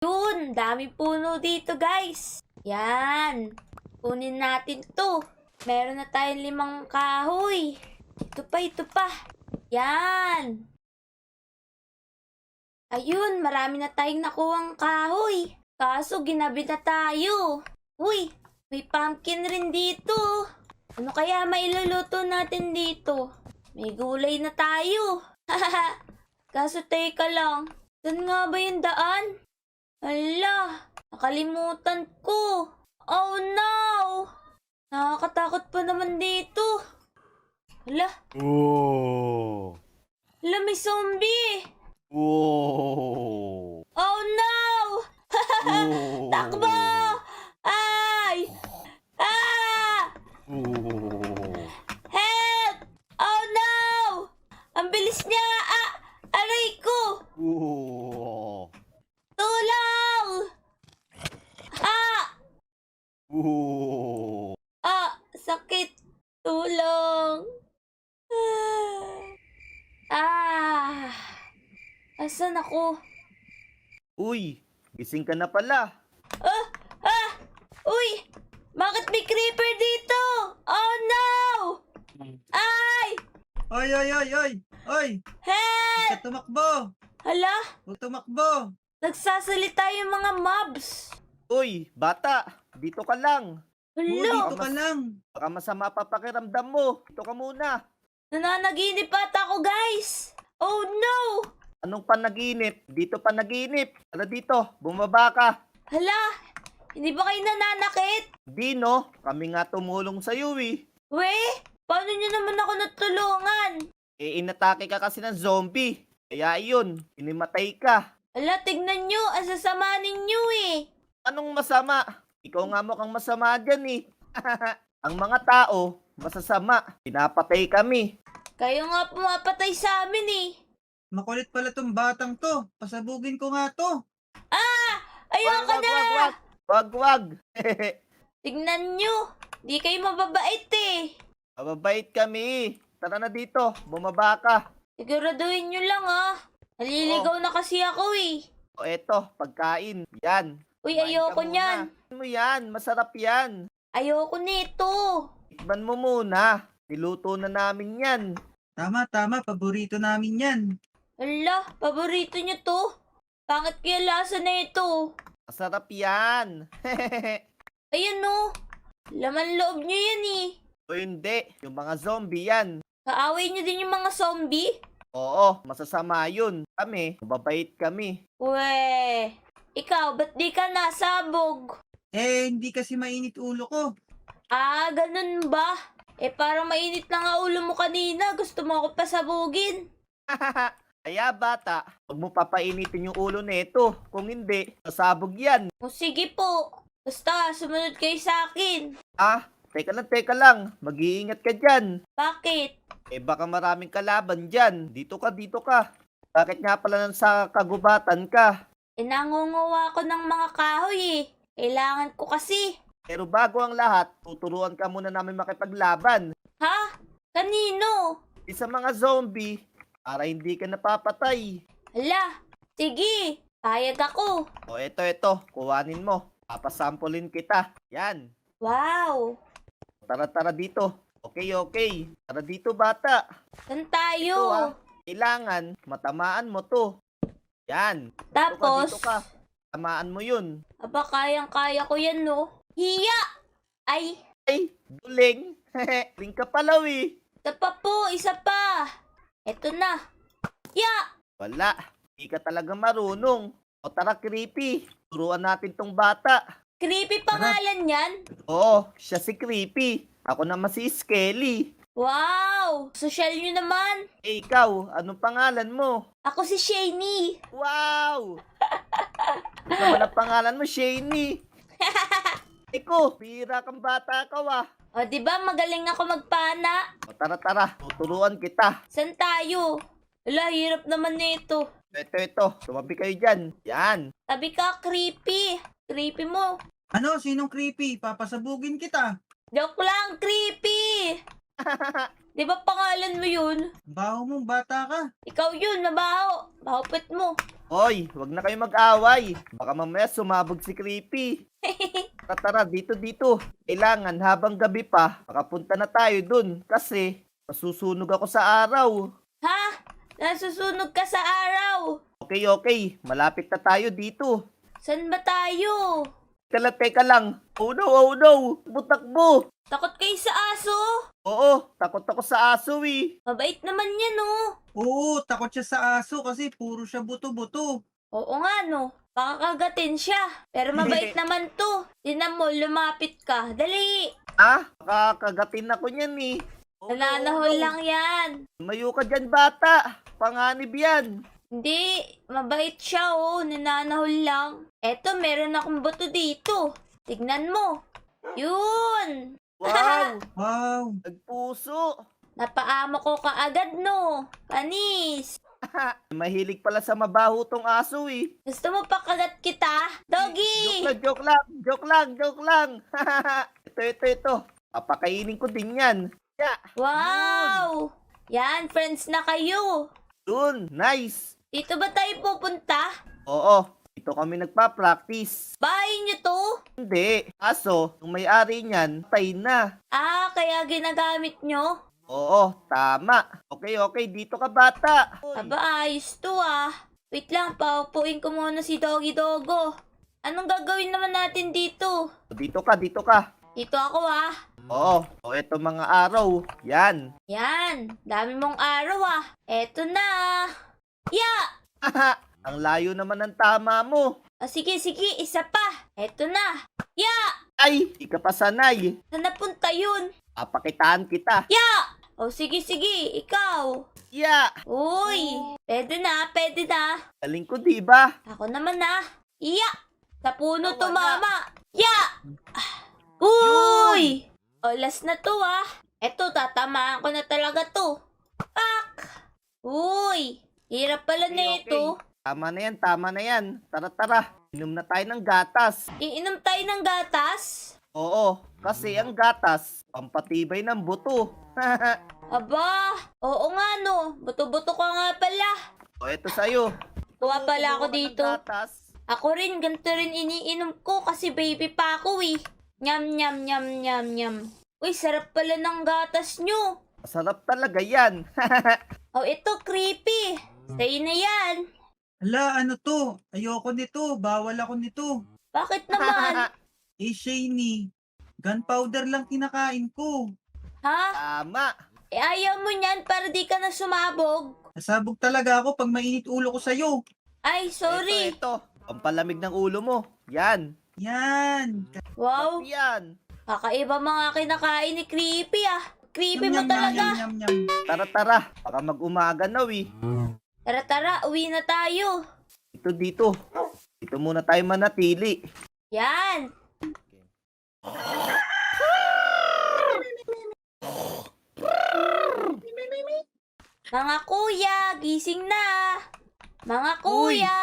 Yun, dami puno dito guys. Yan. Kunin natin to. Meron na tayong 5 kahoy. Ito pa, ito pa. Yan. Ayun, marami na tayong nakuhang kahoy. Kaso ginabi na tayo. Uy, may pumpkin rin dito. Ano kaya mailuluto natin dito? May gulay na tayo. Kaso teka lang. Saan nga ba yung daan? Ala, nakalimutan ko. Oh no! Nakakatakot pa naman dito. Ala, Oh. ala may zombie. Oh. Oh no! Oh. Takbo! Ay! Ah! Oh. Help! Oh no! Ang bilis niya! Ah! Aray ko! Oh. Tulong! Ah! Oh. Ah! Sakit! Tulong! Ah! Asan ako? Uy, gising ka na pala. Ah! Ah! Uy! Bakit may creeper dito? Oh no! Ay! Oy, oy, oy, oy! Oy! Help! Huwag ka tumakbo! Hala! Huwag tumakbo! Nagsasalita yung mga mobs! Uy, bata, dito ka lang. Oo, Hala! dito ka lang! Baka masama pa pakiramdam mo. Dito ka muna. Nananaginip ata ako guys! Oh no! Anong panaginip? Dito panaginip. Tara dito, bumaba ka. Hala! Hindi ba kayo nananakit? Di no, kami nga tumulong sa'yo eh. We? Paano nyo naman ako natulungan? Eh, inatake ka kasi ng zombie. Kaya yun, inimatay ka. Hala, tignan nyo! Ang sasama ninyo eh! Anong masama? Ikaw nga mukhang masama dyan eh. Ang mga tao, masasama. Pinapatay kami. Kayo nga pumapatay sa amin eh! Makulit pala tong batang to. Pasabugin ko nga to. Ah! Ayoko na! Wag. Tignan nyo! Di kayo mababait eh! Mababait kami. Tara na dito, bumaba ka. Siguraduhin nyo lang ah! Naliligaw na kasi ako eh! O eto, pagkain. Yan. Uy, Kumain ka ayoko muna. niyan! Ano mo yan? Masarap yan. Ayoko nito! Tikman mo muna. Niluto na namin yan. Tama, tama. Paborito namin yan. Hala, paborito nyo to? Bakit kaya lasa na ito? Masarap yan. Ayan no! Laman loob nyo yan eh! O hindi, yung mga zombie yan. Kaaway nyo din yung mga zombie? Oo, masasama yun. Kami, mababait kami. Weh! Ikaw, ba't di ka nasabog? Eh, hindi kasi mainit ulo ko. Ah, ganun ba? Eh parang mainit na nga ulo mo kanina. Gusto mo ako pasabugin? Kaya bata, huwag mo papainitin yung ulo nito. Kung hindi, sasabog yan. O sige po. Basta, sumunod kayo sa akin. Ah, teka lang. Mag-iingat ka dyan. Bakit? Eh baka maraming kalaban dyan. Dito ka. Bakit nga pala sa kagubatan ka? Eh nangunguha ako ng mga kahoy eh. Kailangan ko kasi. Pero bago ang lahat, tuturuan ka muna namin makipaglaban. Ha? Kanino? Sa mga zombie, para hindi ka napapatay. Hala, sige. Payag ako. O eto, kuhanin mo. Papasampulin kita. Yan. Wow. Tara dito. Okay. Tara dito bata. Saan Ito tayo? Kailangan matamaan mo to. Yan. Tapos, Dito ka. Tamaan mo yun. aba kayang-kaya ko yan no. Hiya! Ay, Ay, duling. Duling ka pala isa pa po, isa pa. Eto na. Ya! Wala. Hindi ka talaga marunong. O tara, creepy. Turuan natin tong bata. Creepy pangalan yan? Oo, siya si Creepy. Ako naman si Skelly. Wow! Social nyo naman. Eh, ikaw, anong pangalan mo? Ako si Shani. Wow! Ano naman ang pangalan mo, Shani? Eko, bihira kang bata ka O, di ba magaling ako magpana? O tara, tuturuan kita. San tayo? Wala, hirap naman nito. Ito, tumabi kayo dyan. Yan. Sabi ka, creepy. Creepy mo. Ano? Sinong creepy? Papasabugin kita. Joke lang, creepy. Di ba pangalan mo yun? Baho mong bata ka. Ikaw yun, mabaho. Bahupit mo. Hoy, wag na kayo mag-away. Baka mamaya sumabog si Creepy. Tara, dito. Kailangan habang gabi pa, makapunta na tayo dun. Kasi, masusunog ako sa araw. Ha? Nasusunog ka sa araw. Okay. Malapit na tayo dito. San ba tayo? Teka lang. Oh no. Butakbo. Takot kayo sa aso? Oo, takot ako sa aso eh. Mabait naman yan, oh. Oo, takot siya sa aso kasi puro siya buto-buto. Oo nga, no. Baka kagatin siya. Pero mabait naman to. Tinan mo, lumapit ka. Dali. Kakagatin ako niyan eh. Oh, Nananahol lang yan. Mayo ka dyan bata. Panganib yan. Hindi, mabait siya, oh. Nananahol lang. Eto, meron akong buto dito. Tignan mo. Yun. Wow, Wow. nagpuso. Napaamo ko kaagad, no. Panis. Mahilig pala sa mabaho tong aso eh. Gusto mo pakagat kita? Doggy! Joke lang. Ito. Papakainin ko din yan. Yeah. Wow! Yan, friends na kayo. Dun, nice. Dito ba tayo pupunta? Oo, ito kami nagpa-practice. Bahay niyo to? Hindi, aso, yung may-ari niyan, patay na. Ah, kaya ginagamit nyo? Oo, tama. Okay, dito ka bata. Uy, Aba, ayos to ah. Wait lang, paupuin ko muna si Doggy Dogo. Anong gagawin naman natin dito? dito ka. Dito ako ah. Oo, eto mga araw. Yan. Yan, dami mong araw ah. Eto na. Ya! Ang layo naman ng tama mo. Sige, isa pa. Eto na. Ya! Ay, di ka pa sanay. Saan napunta yun? Papakitaan kita. Ya! Sige, ikaw. Yeah, Uy, pwede na. galing ko diba? Ako naman na. Iya! Sa puno to, Wala. mama. Ya! Uy! Last na to ah. Eto, tatamaan ko na talaga to. Pak! Uy! Hirap pala na Okay. ito. Tama na yan. Tara. Inom na tayo ng gatas. Iinom tayo ng gatas? Oo, kasi ang gatas, pampatibay ng buto. Aba, oo nga no. Buto-buto ka nga pala. O, eto sa'yo. Kuha pala ako Kumuha ka ng dito. gatas. Ako rin, ganito rin iniinom ko kasi baby pa ako eh. Nyam. Uy, sarap pala ng gatas nyo. Masarap talaga yan. Ito, creepy. Sa'yo na yan. Hala, ano to? Ayoko nito. Bawal ako nito. Bakit naman? Shani. Gunpowder lang kinakain ko. Ha? Tama. Ayaw mo niyan para di ka na sumabog? Nasabog talaga ako pag mainit ulo ko sa'yo. Ay, sorry. Ito. Pampalamig ng ulo mo. Yan. Yan. Wow, Yan. kakaiba mga kinakain ni Creepy ah. Creepy mo Nyam, talaga. nyam, nyam. Tara. Baka mag-umaga na, Tara, uwi na tayo. Dito. Dito muna tayo manatili. Yan. Mga kuya, gising na. Mga kuya.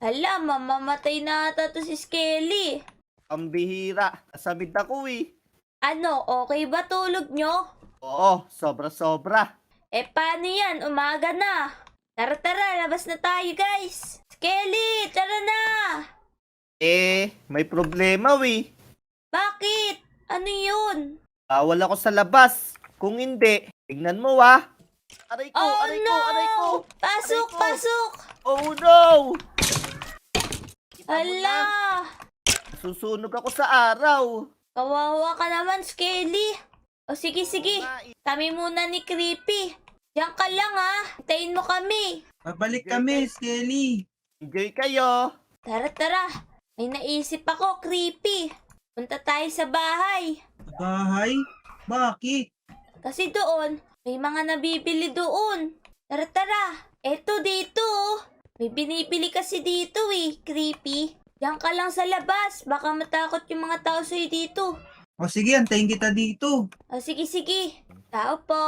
Hala, mamamatay na ata to si Skelly. Ang bihira. Nasamid ako Ano, okay ba tulog nyo? Oo, sobra. Paano yan? Umaga na. Tara, labas na tayo guys. Skelly, tara na. May problema Bakit? Ano yun? Bawal ako sa labas. Kung hindi, tignan mo Aray ko, Oh aray no! ko. Pasok, Aray ko. pasok! Oh no! Kita mo Hala! na, susunog ako sa araw. Kawawa ka naman, Skelly. Sige. Nga, Kami muna ni Creepy. Diyan ka lang Hintayin mo kami. Babalik kami, Skelly. Enjoy kayo. Tara. May naisip ako, Creepy. Punta tayo sa bahay. Bahay? Bakit? Kasi doon, may mga nabibili doon. Tara. Eto dito. May binibili kasi dito Creepy. Diyan ka lang sa labas. Baka matakot yung mga tao sa'yo dito. O sige, antayin kita dito. Sige. Tao po.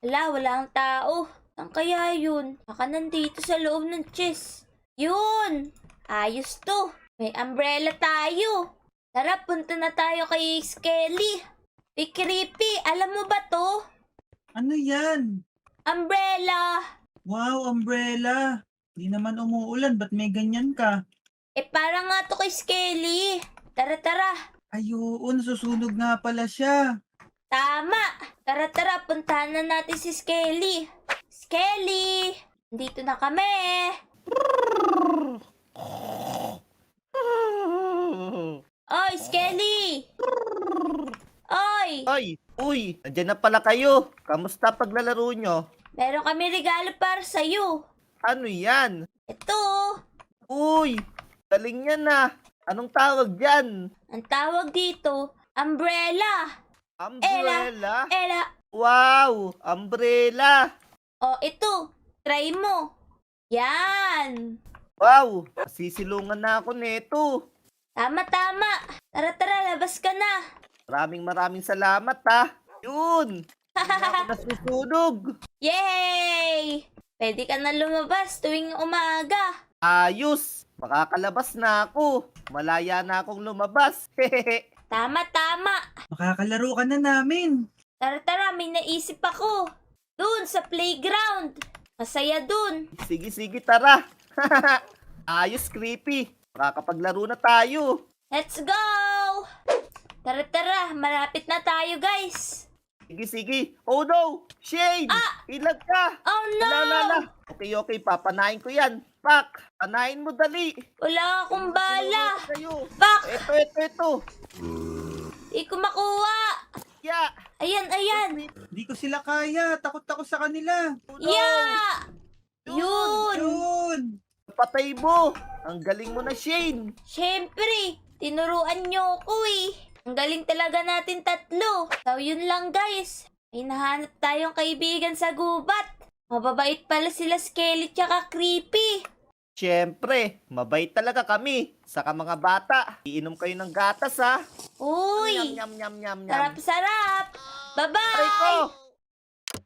Walang tao. Saan kaya yun? Baka nandito sa loob ng chest. Yun! Ayos to. May umbrella tayo. Tara, punta na tayo kay Skelly. Uy, creepy, alam mo ba to? Ano yan? Umbrella. Wow, umbrella. Di naman umuulan, ba't may ganyan ka? Para nga to kay Skelly. Tara, tara. Ay, oo, nasusunog nga pala siya. Tama. Tara, tara, puntahan na natin si Skelly. Skelly, dito na kami. Oy, Skelly. Oy, Ay, uy, nandiyan na pala kayo. Kamusta paglalaro nyo? meron kami regalo para sa'yo. Ano yan? Ito, Uy, galing yan na. Anong tawag dyan? ang tawag dito, umbrella. Umbrella? Ela, Wow, umbrella. ito, try mo. Yan. Wow, sisilungan na ako neto. Tama, tama. Tara, tara, labas ka na. Maraming salamat ha. Yun, hindi na ako nasusunog. Yay! Pwede ka na lumabas tuwing umaga. Ayos, makakalabas na ako. Malaya na akong lumabas. Tama, tama. Makakalaro ka na namin. Tara, tara, may naisip ako. Dun sa playground. Masaya dun. Sige, tara. Ayos, creepy. Makakapaglaro na tayo. Let's go! Tara, tara, malapit na tayo, guys. Sige. Oh no! Shane! Ilag ka! Oh no! Ala. Okay, papanain ko yan. Pak, panain mo dali. Wala akong bala. Kayo. Pak! Ito. Di ko makuha. Ya! Ayan. Hindi ko sila kaya. Takot ako sa kanila. Oh, no. Yeah! Yun! Yun! Patay mo. Ang galing mo na, Shane. Siyempre, tinuruan nyo ko eh. Ang galing talaga natin tatlo. So yun lang guys. May nahanap tayong kaibigan sa gubat. Mababait pala sila Skelly tsaka Creepy. Siyempre, mabait talaga kami. Saka mga bata, iinom kayo ng gatas ha. Uy! Nyam. Sarap-sarap! Aray ko! Bye-bye!